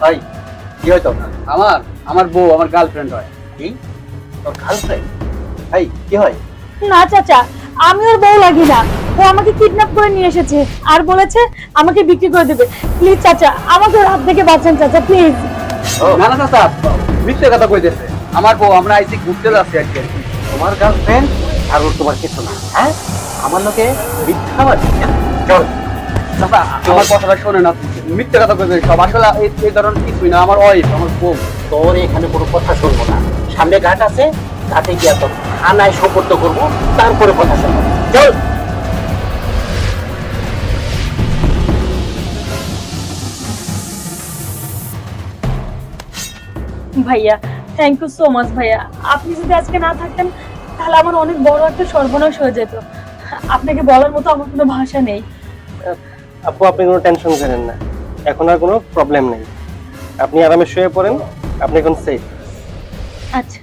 ভাই কি হয় তোর? আমার আমার বউ আমার গার্লফ্রেন্ড হয়। কি তোর গার্লফ্রেন্ড? ভাই কি হয়? না চাচা, আমি ওর বউ লাগি না। ও আমাকে কিডন্যাপ করে নিয়ে এসেছে আর বলেছে আমাকে বিক্রি করে দেবে। প্লিজ চাচা, আমাকে ওর হাত থেকে বাঁচান চাচা, প্লিজ। না না চাচা, মিথ্যে কথা কইতেছে। আমার বউ, আমরা আইসি ঘুরতে যাচ্ছি আর কি। তোমার গার্লফ্রেন্ড আর ওর তোমার কিছু না, হ্যাঁ? আমার লোকে মিথ্যা মারছিস কেন? চল। চাচা আমার কথাটা শোনে না, মিথ্যে কথা কইবে সব। আসলে এই ধরনের কিছুই না, আমার ওয়াইফ, আমার বউ। তোর এখানে কোনো কথা শুনবো না। সামনে ঘাট আছে, ঘাটে গিয়া তোর থানায় সোপর্দ করবো, তারপরে কথা শুনবো। চল। ভাইয়া, থ্যাংক ইউ সো মাচ ভাইয়া। আপনি যদি আজকে না থাকতেন তাহলে আমার অনেক বড় একটা সর্বনাশ হয়ে যেত। আপনাকে বলার মতো আমার কোনো ভাষা নেই। আপু, আপনি কোনো টেনশন করেন না, এখন আর কোনো প্রবলেম নেই। আপনি আরামে শুয়ে পড়েন, আপনি এখন সেফ। আচ্ছা।